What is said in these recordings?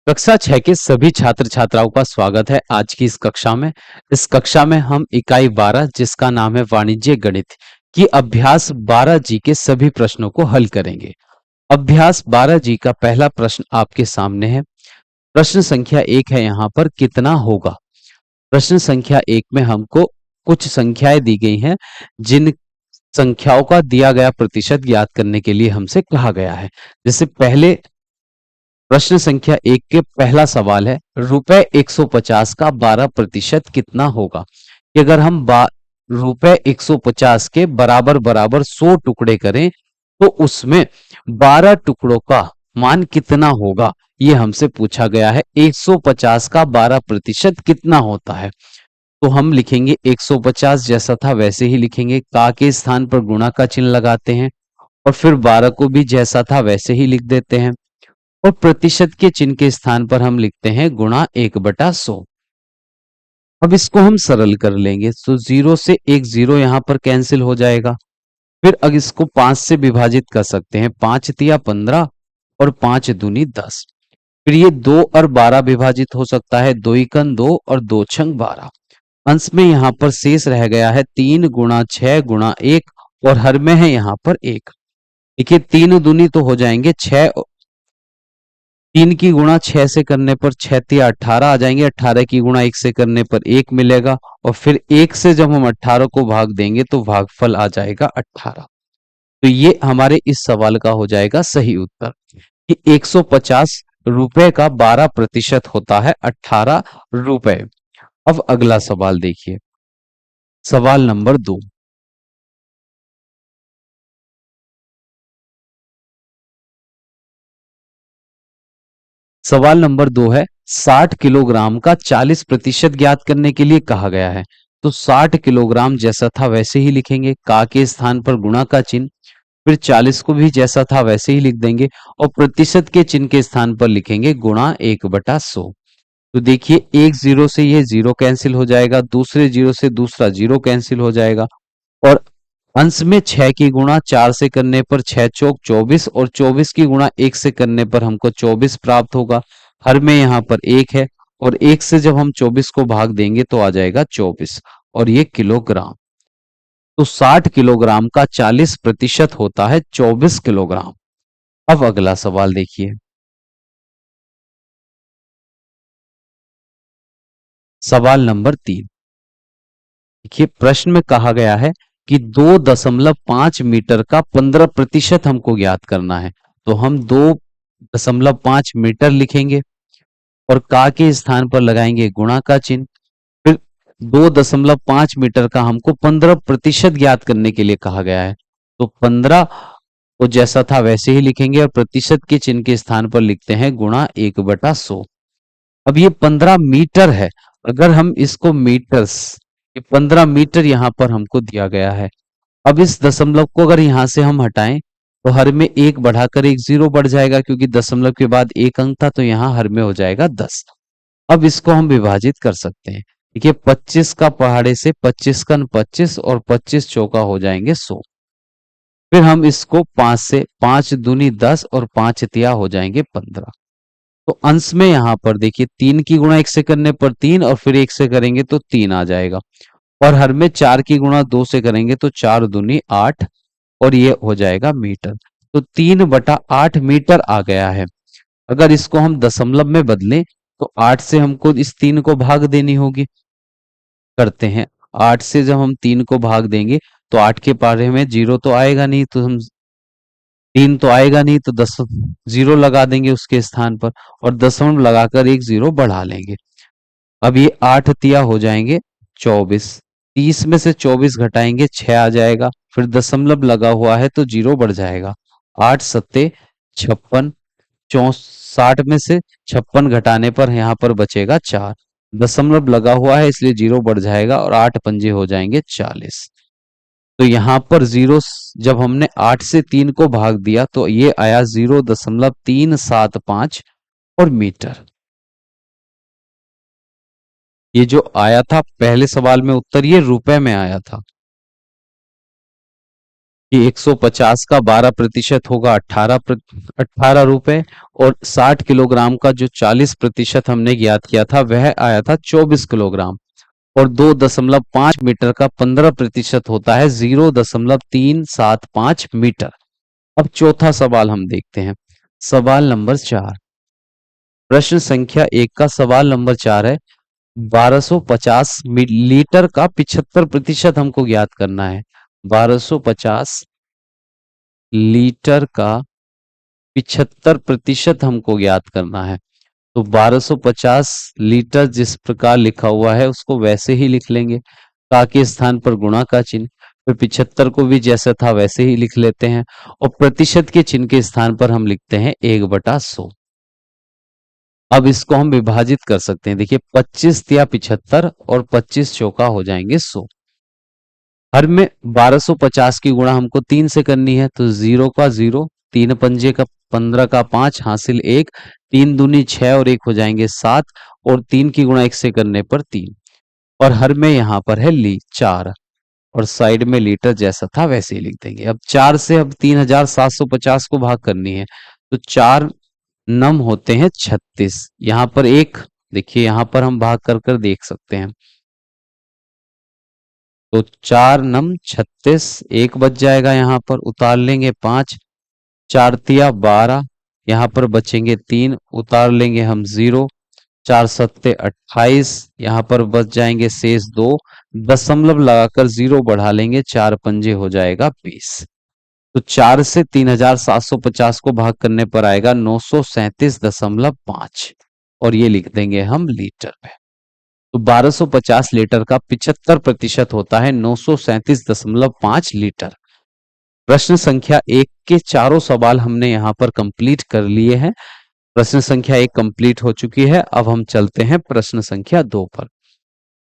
कक्षा 6 के सभी छात्र छात्राओं का स्वागत है आज की इस कक्षा में। इस कक्षा में हम इकाई 12 जिसका नाम है वाणिज्य गणित की अभ्यास 12 जी के सभी प्रश्नों को हल करेंगे। अभ्यास 12 जी का पहला प्रश्न आपके सामने है। प्रश्न संख्या 1 है, यहाँ पर कितना होगा। प्रश्न संख्या 1 में हमको कुछ संख्याएं दी गई हैं जिन संख्याओं का दिया गया प्रतिशत ज्ञात करने के लिए हमसे कहा गया है। जैसे पहले प्रश्न संख्या 1 के पहला सवाल है, रुपए 150 का 12% कितना होगा। कि अगर हम रुपए 150 के बराबर बराबर 100 टुकड़े करें तो उसमें 12 टुकड़ों का मान कितना होगा, ये हमसे पूछा गया है। 150 का 12% कितना होता है, तो हम लिखेंगे 150 जैसा था वैसे ही लिखेंगे, का के स्थान पर गुणा का चिन्ह लगाते हैं और फिर 12 को भी जैसा था वैसे ही लिख देते हैं और प्रतिशत के चिन्ह के स्थान पर हम लिखते हैं गुणा 1/100। अब इसको हम सरल कर लेंगे तो 0 से एक 0 यहां पर कैंसिल हो जाएगा। फिर अगर इसको 5 से विभाजित कर सकते हैं, 5 तिया 15 और 5 दूनी 10। फिर ये 2 और 12 विभाजित हो सकता है, 2 एकन 2 और 2 छंग 12। अंश में यहाँ पर शेष रह गया है 3 गुणा 6 गुणा 1 और हर में है यहाँ पर 1। देखिए 3 दूनी तो हो जाएंगे 6, 3 की गुणा 6 से करने पर 6 तिया 18 आ जाएंगे, 18 की गुणा 1 से करने पर 1 मिलेगा और फिर 1 से जब हम 18 को भाग देंगे तो भागफल आ जाएगा 18। तो ये हमारे इस सवाल का हो जाएगा सही उत्तर कि 150 रुपए का 12% होता है 18 रुपए। अब अगला सवाल देखिए, सवाल नंबर 2। सवाल नंबर 2 है, 60 किलोग्राम का 40% ज्ञात करने के लिए कहा गया है। तो 60 किलोग्राम जैसा था वैसे ही लिखेंगे, का के स्थान पर गुणा का चिन्ह, फिर 40 को भी जैसा था वैसे ही लिख देंगे और प्रतिशत के चिन्ह के स्थान पर लिखेंगे गुणा 1/100। तो देखिए एक जीरो से ये जीरो कैंसिल हो जाएगा, दूसरे जीरो से दूसरा जीरो कैंसिल हो जाएगा और अंश में 6 की गुणा 4 से करने पर 6 चौक 24 और 24 की गुणा 1 से करने पर हमको 24 प्राप्त होगा। हर में यहाँ पर 1 है और 1 से जब हम 24 को भाग देंगे तो आ जाएगा 24 और ये किलोग्राम। तो 60 किलोग्राम का 40% होता है 24 किलोग्राम। अब अगला सवाल देखिए, सवाल नंबर 3। देखिए प्रश्न में कहा गया है कि 2.5 मीटर का 15% हमको ज्ञात करना है। तो हम 2.5 मीटर लिखेंगे और का के स्थान पर लगाएंगे गुणा का चिन्ह। फिर 2.5 मीटर का हमको 15% ज्ञात करने के लिए कहा गया है। तो 15 को जैसा था वैसे ही लिखेंगे और प्रतिशत के चिन्ह के स्थान पर लिखते हैं गुणा 1/100। अब ये 15 मीटर है, अगर हम इसको मीटर्स, ये 15 मीटर यहां पर हमको दिया गया है। अब इस दशमलव को अगर यहां से हम हटाएं तो हर में एक बढ़ाकर एक जीरो बढ़ जाएगा, क्योंकि दशमलव के बाद एक अंक था तो यहाँ हर में हो जाएगा 10। अब इसको हम विभाजित कर सकते हैं। देखिए 25 का पहाड़े से 25 कन 25 और 25 चौका हो जाएंगे 100। फिर हम इसको 5 से, 5 दूनी 10 और 5 तिया हो जाएंगे 15। तो अंश में यहां पर देखिए 3 की गुणा 1 से करने पर 3 और फिर 1 से करेंगे तो 3 आ जाएगा और हर में 4 की गुणा 2 से करेंगे तो 4 दूनी 8 और ये हो जाएगा मीटर। तो 3/8 मीटर आ गया है। अगर इसको हम दशमलव में बदलें तो 8 से हमको इस 3 को भाग देनी होगी। करते हैं, 8 से जब हम 3 को भाग देंगे तो 8 के पारे में जीरो तो आएगा नहीं, तो हम 3 तो आएगा नहीं, तो 10 जीरो लगा देंगे उसके स्थान पर और दशमलव लगाकर एक जीरो बढ़ा लेंगे। अब ये 8 तिया हो जाएंगे 24। 30 में से 24 घटाएंगे 6 आ जाएगा, फिर दशमलव लगा हुआ है तो जीरो बढ़ जाएगा। 8 सत्ते 56, 64 में से 56 घटाने पर यहाँ पर बचेगा 4। दशमलव लगा हुआ है इसलिए जीरो बढ़ जाएगा और 8 पंजे हो जाएंगे 40। तो यहाँ पर जीरो, जब हमने 8 से 3 को भाग दिया तो ये आया 0.375 और मीटर। ये जो आया था पहले सवाल में उत्तर, ये रुपए में आया था। कि 150 का 12% होगा 18 रुपए, और 60 किलोग्राम का जो 40% हमने ज्ञात किया था वह आया था 24 किलोग्राम, और 2.5 मीटर का 15% होता है 0.375 मीटर। अब चौथा सवाल हम देखते हैं, सवाल नंबर 4। प्रश्न संख्या 1 का सवाल नंबर 4 है, 1250 लीटर का 75% हमको ज्ञात करना है। 1250 लीटर का 75% हमको ज्ञात करना है। तो 1250 लीटर जिस प्रकार लिखा हुआ है उसको वैसे ही लिख लेंगे, का के स्थान पर गुणा का चिन्ह, फिर 75 को भी जैसा था वैसे ही लिख लेते हैं, और प्रतिशत के चिन्ह के स्थान पर हम लिखते हैं 1/100। अब इसको हम विभाजित कर सकते हैं, देखिए 25 या 75 और 25 चौका हो जाएंगे 100। हर में 1250 की गुणा हमको 3 से करनी है, तो 0 का 0, 3 पंजे का 15 का 5 हासिल 1, 3 दूनी 6 और 1 हो जाएंगे 7, और 3 की गुणा 1 से करने पर 3, और हर में यहाँ पर है 4, और साइड में लीटर जैसा था वैसे ही लिख देंगे। अब 4 से अब 3750 को भाग करनी है, तो 4 नम होते हैं 36, यहाँ पर एक, देखिए यहाँ पर हम भाग कर कर देख सकते हैं, तो 4 नम 36, एक बच जाएगा, यहाँ पर उतार लेंगे 5, 4 तिया 12, यहाँ पर बचेंगे 3, उतार लेंगे हम 0, 4 सत्ते 28, यहाँ पर बच जाएंगे शेष 2, दशमलव लगाकर 0 बढ़ा लेंगे, 4 पंजे हो जाएगा 20। तो 4 से 3750 को भाग करने पर आएगा 937.5, और ये लिख देंगे हम लीटर में। तो 1250 लीटर का 75% होता है 937.5 लीटर। प्रश्न संख्या 1 के चारों सवाल हमने यहाँ पर कंप्लीट कर लिए हैं। प्रश्न संख्या 1 कंप्लीट हो चुकी है। अब हम चलते हैं प्रश्न संख्या 2 पर।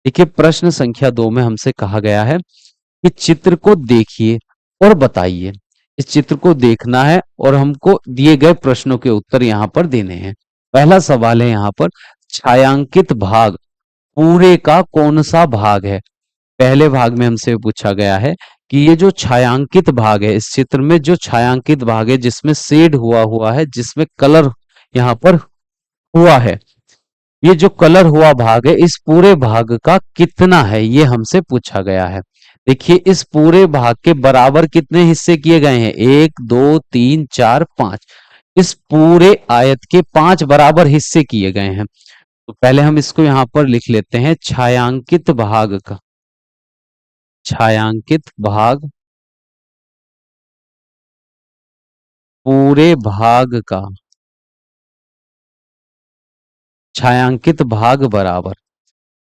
देखिए प्रश्न संख्या 2 में हमसे कहा गया है कि चित्र को देखिए और बताइए। इस चित्र को देखना है और हमको दिए गए प्रश्नों के उत्तर यहाँ पर देने हैं। पहला सवाल है यहाँ पर, छायांकित भाग पूरे का कौन सा भाग है। पहले भाग में हमसे पूछा गया है कि ये जो छायांकित भाग है, इस चित्र में जो छायांकित भाग है जिसमें शेड हुआ है, जिसमें कलर यहाँ पर हुआ है, ये जो कलर हुआ भाग है इस पूरे भाग का कितना है, ये हमसे पूछा गया है। देखिए इस पूरे भाग के बराबर कितने हिस्से किए गए हैं, 1 2 3 4 5। इस पूरे आयत के 5 बराबर हिस्से किए गए हैं। तो पहले हम इसको यहां पर लिख लेते हैं, छायांकित भाग का, छायांकित भाग पूरे भाग का, छायांकित भाग बराबर।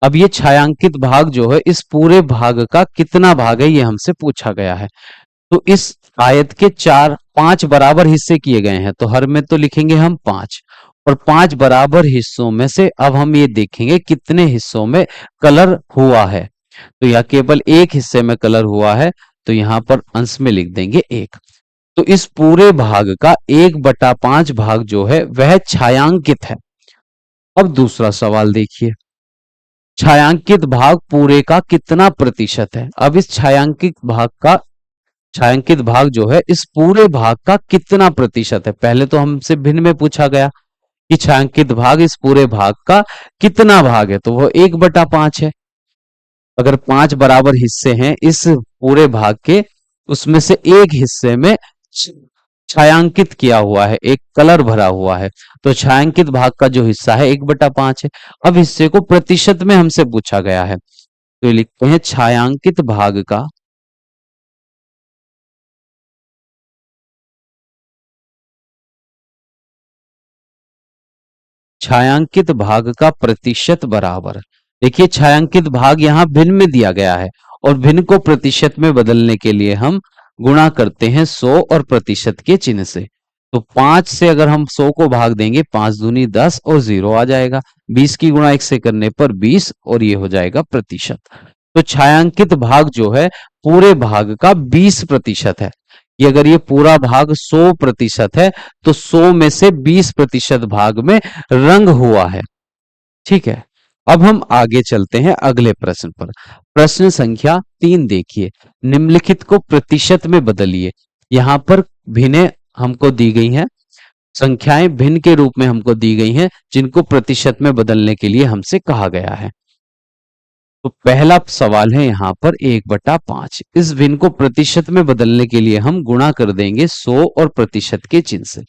अब ये छायांकित भाग जो है इस पूरे भाग का कितना भाग है, ये हमसे पूछा गया है। तो इस आयत के 5 बराबर हिस्से किए गए हैं, तो हर में तो लिखेंगे हम 5, और 5 बराबर हिस्सों में से अब हम ये देखेंगे कितने हिस्सों में कलर हुआ है। तो यह केवल एक हिस्से में कलर हुआ है, तो यहां पर अंश में लिख देंगे 1। तो इस पूरे भाग का 1/5 भाग जो है वह छायांकित है। अब दूसरा सवाल देखिए, छायांकित भाग पूरे का कितना प्रतिशत है। अब इस छायांकित भाग जो है इस पूरे भाग का कितना प्रतिशत है। पहले तो हमसे भिन्न में पूछा गया कि छायांकित भाग इस पूरे भाग का कितना भाग है, तो वो 1/5 है। अगर 5 बराबर हिस्से हैं इस पूरे भाग के, उसमें से एक हिस्से में छायांकित किया हुआ है, एक कलर भरा हुआ है, तो छायांकित भाग का जो हिस्सा है 1/5 है। अब हिस्से को प्रतिशत में हमसे पूछा गया है, तो ये लिखते हैं छायांकित भाग का, छायांकित भाग का प्रतिशत बराबर। देखिए छायांकित भाग यहाँ भिन्न में दिया गया है, और भिन्न को प्रतिशत में बदलने के लिए हम गुणा करते हैं 100 और प्रतिशत के चिन्ह से। तो 5 से अगर हम 100 को भाग देंगे, 5 दूनी 10 और 0 आ जाएगा, 20 की गुणा 1 से करने पर 20, और ये हो जाएगा प्रतिशत। तो छायांकित भाग जो है पूरे भाग का 20% है। ये अगर ये पूरा भाग 100% है, तो 100 में से 20% भाग में रंग हुआ है। ठीक है, अब हम आगे चलते हैं अगले प्रश्न पर। प्रश्न संख्या 3 देखिए, निम्नलिखित को प्रतिशत में बदलिए। यहाँ पर भिन्नें हमको दी गई हैं, संख्याएं भिन्न के रूप में हमको दी गई हैं, जिनको प्रतिशत में बदलने के लिए हमसे कहा गया है। तो पहला सवाल है यहाँ पर 1/5। इस भिन्न को प्रतिशत में बदलने के लिए हम गुणा कर देंगे 100 और प्रतिशत के चिन्ह से।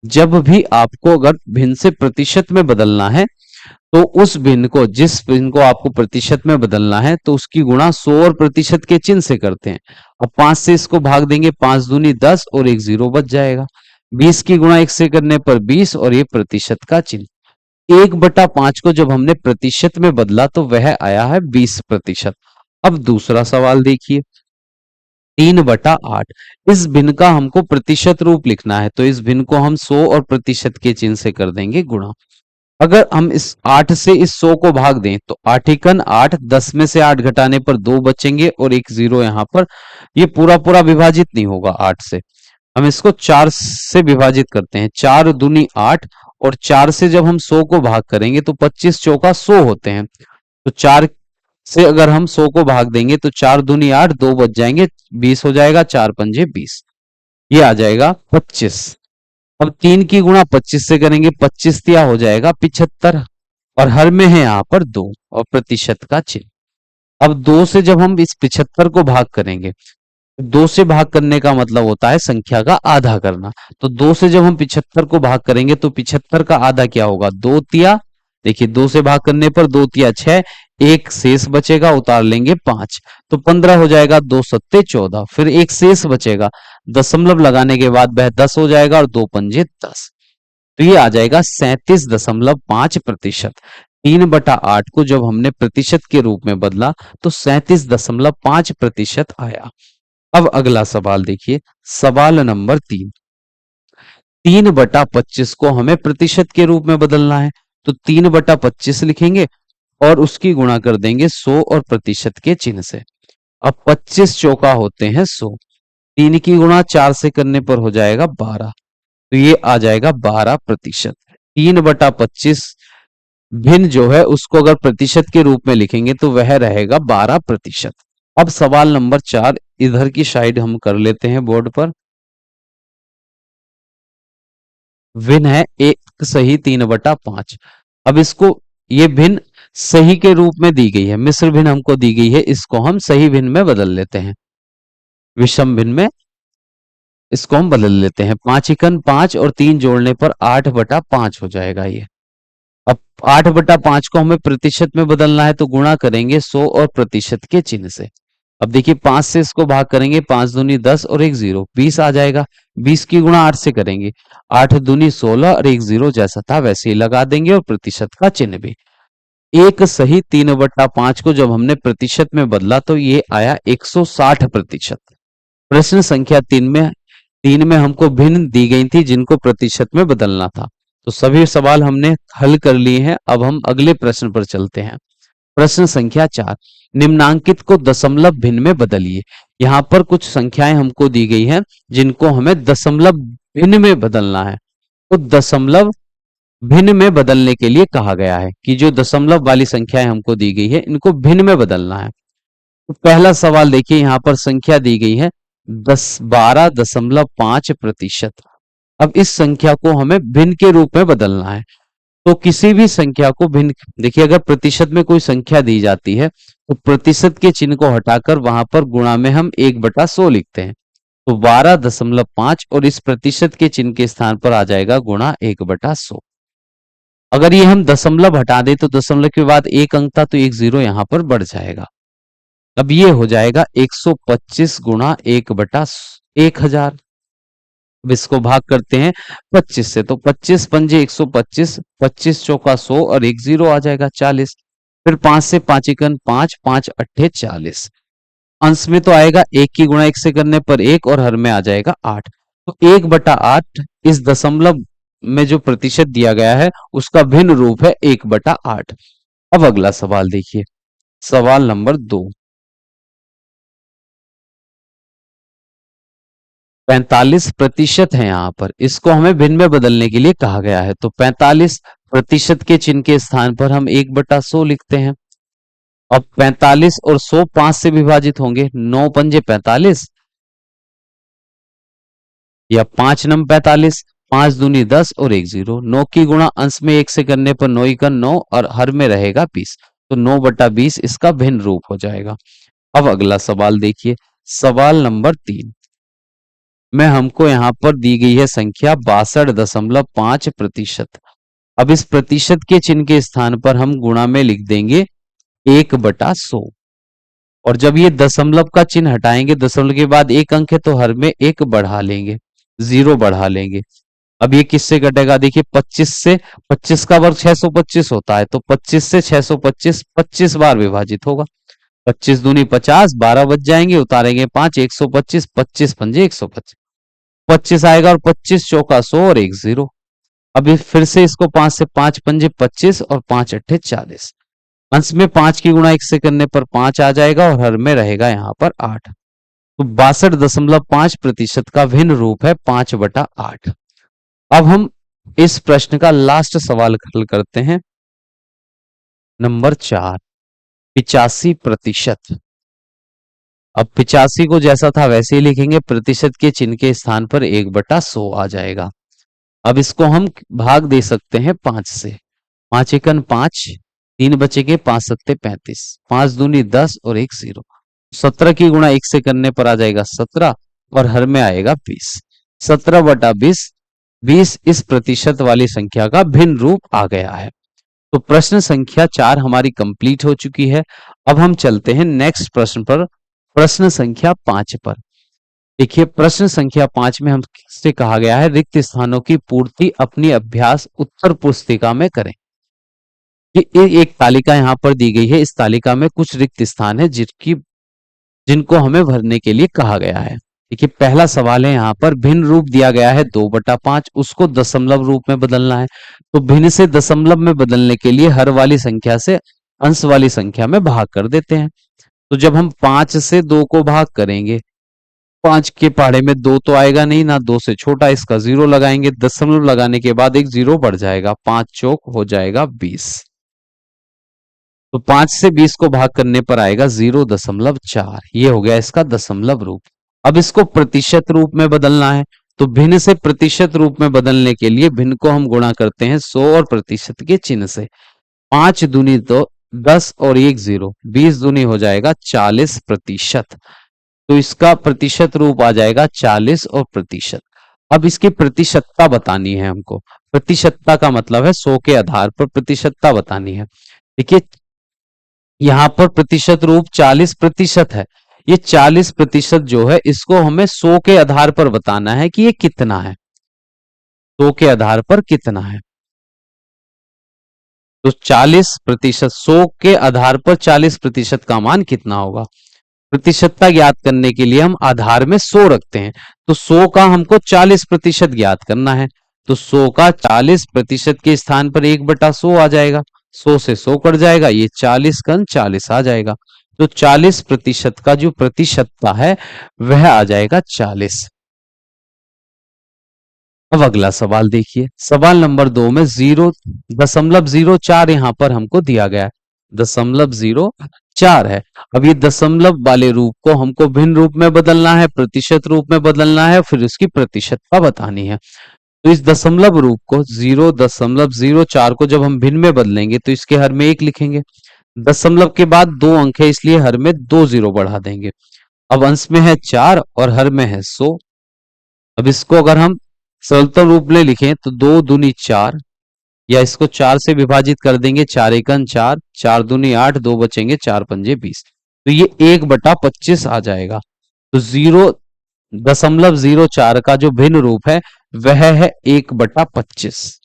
जब भी आपको अगर भिन्न से प्रतिशत में बदलना है तो उस भिन्न को, जिस भिन्न को आपको प्रतिशत में बदलना है, तो उसकी गुणा 100 और प्रतिशत के चिन्ह से करते हैं। अब 5 से इसको भाग देंगे, 5 दूनी 10 और एक 0 बच जाएगा। 20 की गुणा 1 से करने पर 20 और ये प्रतिशत का चिन्ह। 1/5 को जब हमने प्रतिशत में बदला तो वह आया है 20%। अब दूसरा सवाल देखिए, 3/8। इस भिन्न का हमको प्रतिशत रूप लिखना है, तो इस भिन्न को हम 100 और प्रतिशत के चिन्ह से कर देंगे गुणा। अगर हम इस 8 से इस 100 को भाग दें तो 8 एकन 8, 10 में से 8 घटाने पर 2 बचेंगे और एक 0 यहाँ पर। ये पूरा पूरा विभाजित नहीं होगा 8 से, हम इसको 4 से विभाजित करते हैं। 4 दूनी 8 और 4 से जब हम 100 को भाग करेंगे तो 25 चौका 100 होते हैं। तो 4 से अगर हम 100 को भाग देंगे तो 4 दूनी 8, 2 बच जाएंगे, 20 हो जाएगा, 4 पंजे 20, ये आ जाएगा 25। अब 3 की गुणा 25 से करेंगे, 25 तिया हो जाएगा 75 और हर में है यहाँ पर 2 और प्रतिशत का चिन्ह। अब 2 से जब हम इस 75 को भाग करेंगे, 2 से भाग करने का मतलब होता है संख्या का आधा करना। तो 2 से जब हम 75 को भाग करेंगे तो 75 का आधा क्या होगा, 2 तिया। देखिए 2 से भाग करने पर 2 तिया 6, एक शेष बचेगा, उतार लेंगे 5, तो 15 हो जाएगा, 2 सत्ते 14, फिर एक शेष बचेगा, दशमलव लगाने के बाद वह 10 हो जाएगा और 2 पंजे 10, तो ये आ जाएगा 37.5%। 3/8 को जब हमने प्रतिशत के रूप में बदला तो 37.5% आया। अब अगला सवाल देखिए, सवाल नंबर 3। 3/25 को हमें प्रतिशत के रूप में बदलना है, तो 3/25 लिखेंगे और उसकी गुणा कर देंगे 100 और प्रतिशत के चिन्ह से। अब 25 चौका होते हैं 100, 3 की गुणा 4 से करने पर हो जाएगा 12, तो ये आ जाएगा 12%। 3/25 भिन्न जो है उसको अगर प्रतिशत के रूप में लिखेंगे तो वह रहेगा 12%। अब सवाल नंबर 4 इधर की साइड हम कर लेते हैं बोर्ड पर। भिन्न है 1 सही 3/5। अब इसको, ये भिन्न सही के रूप में दी गई है, मिश्र भिन्न हमको दी गई है, इसको हम सही भिन्न में बदल लेते हैं, विषम भिन्न में इसको हम बदल लेते हैं। 5 एकन 5 और 3 जोड़ने पर 8/5 हो जाएगा ये। अब 8/5 को हमें प्रतिशत में बदलना है तो गुणा करेंगे 100 और प्रतिशत के चिन्ह से। अब देखिए 5 से इसको भाग करेंगे, 5 दूनी 10 और एक 0, 20 आ जाएगा। 20 की गुणा 8 से करेंगे, 8 दूनी 16 और एक 0 जैसा था वैसे ही लगा देंगे और प्रतिशत का चिन्ह भी। 1 सही 3/5 को जब हमने प्रतिशत में बदला तो ये आया 160%। प्रश्न संख्या 3 में हमको भिन्न दी गई थी जिनको प्रतिशत में बदलना था, तो सभी सवाल हमने हल कर लिए हैं। अब हम अगले प्रश्न पर चलते हैं। प्रश्न संख्या 4, निम्नांकित को दशमलव भिन्न में बदलिए। यहाँ पर कुछ संख्याएं हमको दी गई हैं जिनको हमें दशमलव भिन्न में बदलना है। तो दशमलव भिन्न में बदलने के लिए कहा गया है कि जो दशमलव वाली संख्याएं हमको दी गई है इनको भिन्न में बदलना है। तो पहला सवाल देखिए, यहाँ पर संख्या दी गई है 12.5%। अब इस संख्या को हमें भिन्न के रूप में बदलना है। तो किसी भी संख्या को भिन्न, देखिए अगर प्रतिशत में कोई संख्या दी जाती है तो प्रतिशत के चिन्ह को हटाकर वहां पर गुणा में हम 1/100 लिखते हैं। तो 12.5 और इस प्रतिशत के चिन्ह के स्थान पर आ जाएगा गुणा 1/100। अगर ये हम दशमलव हटा दें तो दशमलव के बाद एक अंक था तो एक 0 यहां पर बढ़ जाएगा। अब ये हो जाएगा 125 गुणा 1/1000। अब इसको भाग करते हैं 25 से, तो 25 पंजे 125, 25 चौका 100 और एक 0 आ जाएगा 40। फिर 5 से 5 एकन 5, 5 अट्ठे 40। अंश में तो आएगा 1 की गुणा 1 से करने पर 1 और हर में आ जाएगा 8। तो 1/8 इस दशमलव में जो प्रतिशत दिया गया है उसका भिन्न रूप है 1/8। अब अगला सवाल देखिए, सवाल नंबर 2। 45% है यहाँ पर, इसको हमें भिन्न में बदलने के लिए कहा गया है। तो 45 प्रतिशत के चिन्ह के स्थान पर हम 1/100 लिखते हैं। अब 45 और 100 5 से विभाजित होंगे, 9 पंजे 45 या 5 नम 45, 5 दूनी 10 और 1 0। 9 की गुणा अंश में 1 से करने पर 9 का 9 और हर में रहेगा 20, तो 9/20 इसका भिन्न रूप हो जाएगा। अब अगला सवाल देखिए, सवाल नंबर 3 में हमको यहाँ पर दी गई है संख्या 62.5%। अब इस प्रतिशत के चिन्ह के स्थान पर हम गुणा में लिख देंगे 1/100, और जब ये दशमलव का चिन्ह हटाएंगे, दशमलव के बाद एक अंक है तो हर में एक बढ़ा लेंगे, 0 बढ़ा लेंगे। अब ये किससे कटेगा, देखिए 25 से, 25 का वर्ग 625 होता है, तो 25 से 625 25 बार विभाजित होगा। 25 दूनी 50, 12 बच जाएंगे, उतारेंगे 5, 125, 25 पंजे 125, 25 आएगा और 25 चौका 100 और 1 0। अभी फिर से इसको 5 से, 5 पंजे 25 और 5 अट्ठे 40। अंश में 5 की गुणा 1 से करने पर 5 आ जाएगा और हर में रहेगा यहाँ पर 8। तो 62.5% का भिन्न रूप है 5/8। अब हम इस प्रश्न का लास्ट सवाल हल करते हैं, नंबर 4, 85%। अब 85 को जैसा था वैसे ही लिखेंगे, प्रतिशत के चिन्ह के स्थान पर 1/100 आ जाएगा। अब इसको हम भाग दे सकते हैं 5 से, 5 एकन 5, 3 बचेंगे, 5 सत्ते 35, 5 दूनी 10 और 1 0। 17 की गुणा 1 से करने पर आ जाएगा 17 और हर में आएगा 20, 17/20, 20 इस प्रतिशत वाली संख्या का भिन्न रूप आ गया है। तो प्रश्न संख्या 4 हमारी कंप्लीट हो चुकी है। अब हम चलते हैं नेक्स्ट प्रश्न पर, प्रश्न संख्या 5 पर। देखिए प्रश्न संख्या 5 में हमसे कहा गया है रिक्त स्थानों की पूर्ति अपनी अभ्यास उत्तर पुस्तिका में करें। ये एक तालिका यहाँ पर दी गई है, इस तालिका में कुछ रिक्त स्थान है जिनको हमें भरने के लिए कहा गया है। देखिए पहला सवाल है, यहाँ पर भिन्न रूप दिया गया है 2/5, उसको दशमलव रूप में बदलना है। तो भिन्न से दशमलव में बदलने के लिए हर वाली संख्या से अंश वाली संख्या में भाग कर देते हैं। तो जब हम 5 से 2 को भाग करेंगे, 5 के पहाड़े में 2 तो आएगा नहीं ना, 2 से छोटा, इसका 0 लगाएंगे, दशमलव लगाने के बाद एक 0 बढ़ जाएगा, 5 चौक हो जाएगा 20। तो 5 से 20 को भाग करने पर आएगा 0.4, ये हो गया इसका दशमलव रूप। अब इसको प्रतिशत रूप में बदलना है, तो भिन्न से प्रतिशत रूप में बदलने के लिए भिन्न को हम गुणा करते हैं 100 और प्रतिशत के चिन्ह से। 5 दूनी तो 10 और 1 0, 20 दूनी हो जाएगा 40%। तो इसका प्रतिशत रूप आ जाएगा 40 और प्रतिशत। अब इसकी प्रतिशतता बतानी है हमको। प्रतिशतता का मतलब है 100 के आधार पर प्रतिशतता बतानी है। देखिए यहां पर प्रतिशत रूप 40% है। ये 40% जो है इसको हमें 100 के आधार पर बताना है कि ये कितना है, 100 के आधार पर कितना है। तो 40%, 100 के आधार पर 40% का मान कितना होगा। प्रतिशतता ज्ञात करने के लिए हम आधार में 100 रखते हैं, तो 100 का हमको 40% ज्ञात करना है। तो 100 का 40% के स्थान पर 1/100 आ जाएगा, 100 से 100 कट जाएगा, ये 40 कन 40 आ जाएगा। तो 40% का जो प्रतिशतता है वह आ जाएगा 40। अब अगला सवाल देखिए, सवाल नंबर 2 में 0.04 यहां पर हमको दिया गया है, 0.04 है। अब ये दशमलव वाले रूप को हमको भिन्न रूप में बदलना है, प्रतिशत रूप में बदलना है, फिर उसकी प्रतिशतता बतानी है। तो इस दशमलव रूप को 0.04 को जब हम भिन्न में बदलेंगे तो इसके हर में 1 लिखेंगे, दशमलव के बाद 2 अंक है इसलिए हर में 2 0 बढ़ा देंगे। अब अंश में है 4 और हर में है 100। अब इसको अगर हम सरलतम रूप में लिखें तो 2 दूनी 4, या इसको 4 से विभाजित कर देंगे, 4 एकन 4, 4 दूनी 8, 2 बचेंगे, 4 पंजे 20। तो ये 1/25 आ जाएगा। तो 0.04 का जो भिन्न रूप है वह है 1/25।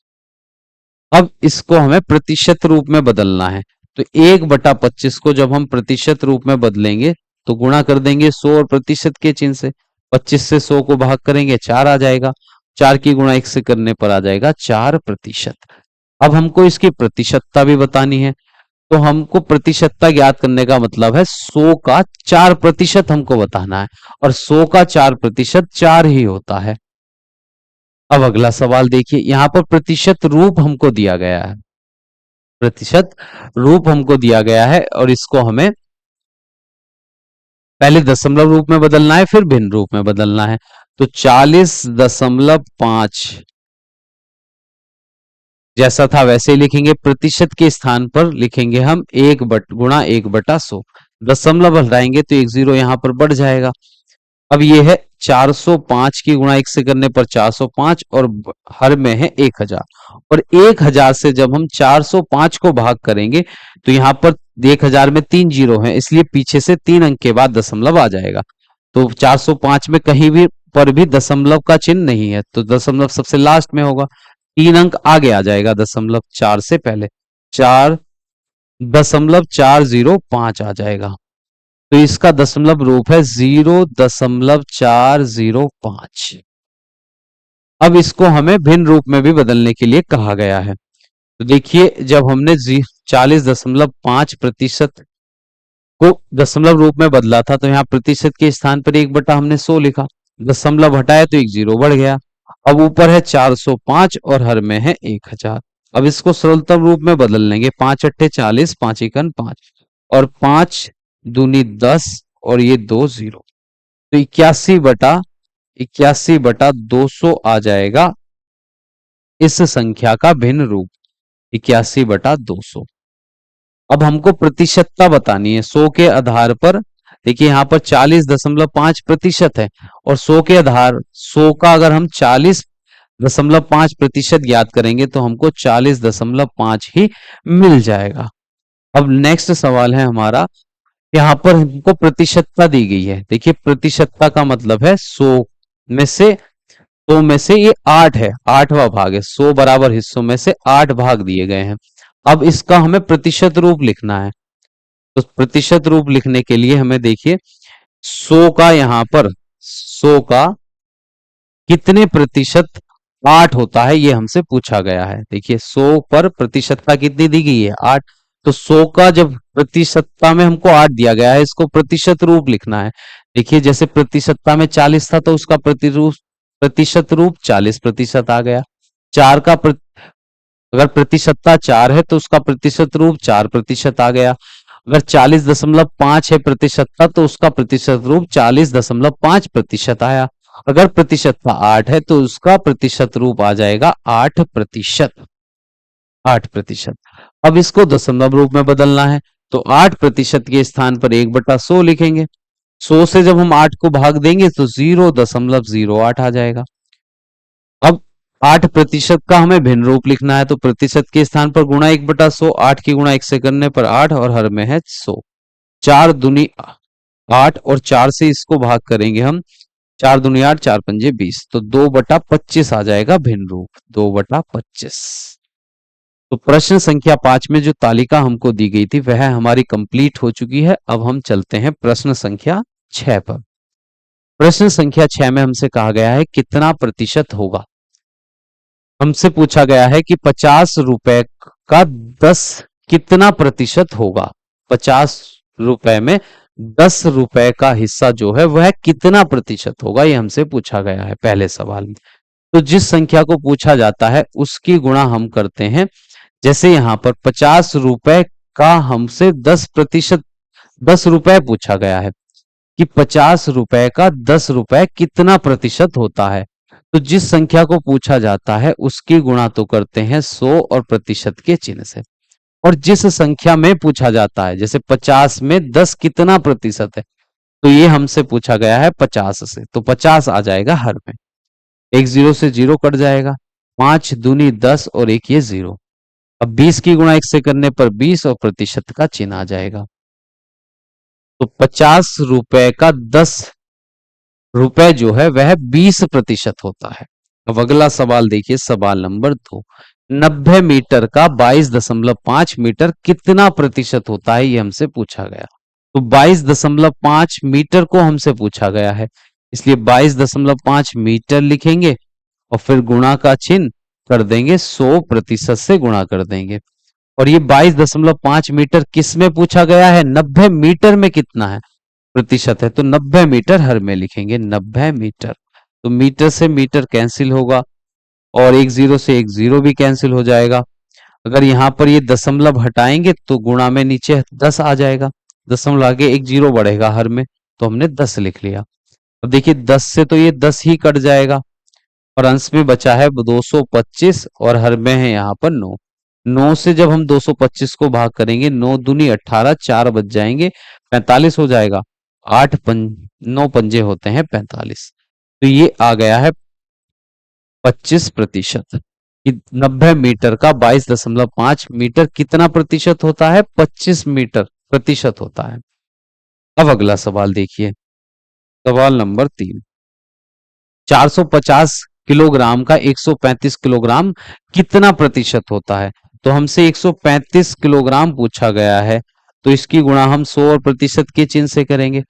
अब इसको हमें प्रतिशत रूप में बदलना है, तो 1/25 को जब हम प्रतिशत रूप में बदलेंगे तो गुणा कर देंगे 100 और प्रतिशत के चिन्ह से। 25 से 100 को भाग करेंगे 4 आ जाएगा, 4 की गुणा 1 से करने पर आ जाएगा 4%। अब हमको इसकी प्रतिशतता भी बतानी है, तो हमको प्रतिशतता ज्ञात करने का मतलब है 100 का 4% हमको बताना है, और 100 का 4% 4 ही होता है। अब अगला सवाल देखिए, यहां पर प्रतिशत रूप हमको दिया गया है, प्रतिशत रूप हमको दिया गया है और इसको हमें पहले दशमलव रूप में बदलना है, फिर भिन्न रूप में बदलना है। तो 40.5 जैसा था वैसे ही लिखेंगे, प्रतिशत के स्थान पर लिखेंगे हम 1/100। दशमलव हटाएंगे तो एक जीरो यहां पर बढ़ जाएगा। अब ये है 405 की गुणा 1 से करने पर 405 और हर में है 1000। और 1000 से जब हम 405 को भाग करेंगे तो यहाँ पर 1000 में 3 जीरो है, इसलिए पीछे से 3 अंक के बाद दशमलव आ जाएगा। तो 405 में कहीं भी पर भी दशमलव का चिन्ह नहीं है, तो दशमलव सबसे लास्ट में होगा। 3 अंक आगे आ जाएगा दशमलव 4 से पहले, 4.405 आ जाएगा। तो इसका दशमलव रूप है 0.405। अब इसको हमें भिन्न रूप में भी बदलने के लिए कहा गया है। तो देखिए, जब हमने 40.5% को दशमलव रूप में बदला था तो यहाँ प्रतिशत के स्थान पर 1/, हमने 100 लिखा, दशमलव हटाया तो एक जीरो बढ़ गया। अब ऊपर है 405 और हर में है 1000। अब इसको सरलतम रूप में बदल लेंगे, 5 अट्ठे 40, 5 एकन 5 और 5 दूनी 10 और ये 2 जीरो, तो 81/200 आ जाएगा इस संख्या का भिन्न रूप, 81/200। अब हमको प्रतिशतता बतानी है 100 के आधार पर। देखिए यहाँ पर 40.5% है और 100 के आधार 100 का अगर हम 40.5% ज्ञात करेंगे तो हमको 40.5 ही मिल जाएगा। अब नेक्स्ट सवाल है हमारा, यहाँ पर हमको प्रतिशतता दी गई है। देखिए प्रतिशतता का मतलब है 100 में से ये 8 है, 8वां भाग है, 100 बराबर हिस्सों में से 8 भाग दिए गए हैं। अब इसका हमें प्रतिशत रूप लिखना है। तो प्रतिशत रूप लिखने के लिए हमें देखिए 100 का यहाँ पर 100 का कितने प्रतिशत 8 होता है ये हमसे पूछा गया है। देखिए 100 पर प्रतिशतता कितनी दी गई है 8। तो 100 का जब प्रतिशतता में हमको 8 दिया गया है, इसको प्रतिशत रूप लिखना है। देखिए जैसे प्रतिशतता में 40 था तो उसका प्रतिशत रूप 40% आ गया। चार का अगर प्रतिशतता 4 है तो उसका प्रतिशत रूप 4% आ गया। अगर 40.5 है प्रतिशतता तो उसका प्रतिशत रूप 40.5% आया। अगर प्रतिशतता 8 है तो उसका प्रतिशत रूप आ जाएगा 8%। 8%। अब इसको दशमलव रूप में बदलना है तो 8% के स्थान पर 1/100 लिखेंगे। 100 से जब हम 8 को भाग देंगे तो 0.08 आ जाएगा। अब 8% का हमें भिन्न रूप लिखना है तो प्रतिशत के स्थान पर गुणा 1/100, 8 की गुणा 1 से करने पर 8 और हर में है 100। 4 दूनी 8 और 4 से इसको भाग करेंगे हम, 4 दूनी 8, 4 पंजे 20, तो 2/25 आ जाएगा भिन्न रूप, 2/25। तो प्रश्न संख्या 5 में जो तालिका हमको दी गई थी वह हमारी कंप्लीट हो चुकी है। अब हम चलते हैं प्रश्न संख्या 6 पर। प्रश्न संख्या 6 में हमसे कहा गया है कितना प्रतिशत होगा। हमसे पूछा गया है कि 50 रुपए का 10 कितना प्रतिशत होगा। 50 रुपए में 10 रुपए का हिस्सा जो है वह कितना प्रतिशत होगा, ये हमसे पूछा गया है पहले सवाल में। तो जिस संख्या को पूछा जाता है उसकी गुणा हम करते हैं। जैसे यहाँ पर 50 रुपए का हमसे 10%, 10 रुपए पूछा गया है कि 50 रुपए का 10 रुपए कितना प्रतिशत होता है। तो जिस संख्या को पूछा जाता है उसकी गुणा तो करते हैं 100 और प्रतिशत के चिन्ह से। और जिस संख्या में पूछा जाता है, जैसे 50 में 10 कितना प्रतिशत है, तो ये हमसे पूछा गया है 50 से, तो 50 आ जाएगा हर में। एक जीरो से जीरो कट जाएगा, 5 दूनी 10 और एक ये जीरो। अब 20 की गुणा 1 से करने पर 20 और प्रतिशत का चिन्ह आ जाएगा। तो 50 रुपए का 10 रुपए जो है वह 20% होता है। अब अगला सवाल देखिए, सवाल नंबर 2। 90 मीटर का 22.5 मीटर कितना प्रतिशत होता है, ये हमसे पूछा गया। तो 22.5 मीटर को हमसे पूछा गया है, इसलिए 22.5 मीटर लिखेंगे और फिर गुणा का चिन्ह कर देंगे, 100% से गुणा कर देंगे। और ये 22.5 मीटर किस में पूछा गया है, 90 मीटर में कितना है प्रतिशत है, तो 90 मीटर हर में लिखेंगे, 90 मीटर। तो मीटर से मीटर कैंसिल होगा, और एक जीरो से एक जीरो भी कैंसिल हो जाएगा। अगर यहाँ पर ये दशमलव हटाएंगे तो गुणा में नीचे 10 आ जाएगा, दशमलव आगे एक जीरो बढ़ेगा हर में, तो हमने 10 लिख लिया। अब देखिए 10 से तो ये 10 ही कट जाएगा और अंश में बचा है 225 और हर में है यहाँ पर 9। 9 से जब हम 225 को भाग करेंगे, 9 दूनी 18, 4 बच जाएंगे, 45 हो जाएगा। 9 पंजे होते हैं 45, तो ये आ गया है 25%। 90 मीटर का 22.5 मीटर कितना प्रतिशत होता है? 25 मीटर प्रतिशत होता है। अब अगला सवाल देखिए, सवाल नंबर 3। 450 किलोग्राम का 135 किलोग्राम कितना प्रतिशत होता है? तो हमसे 135 किलोग्राम पूछा गया है, तो इसकी गुणा हम 100 और प्रतिशत के चिन्ह से करेंगे।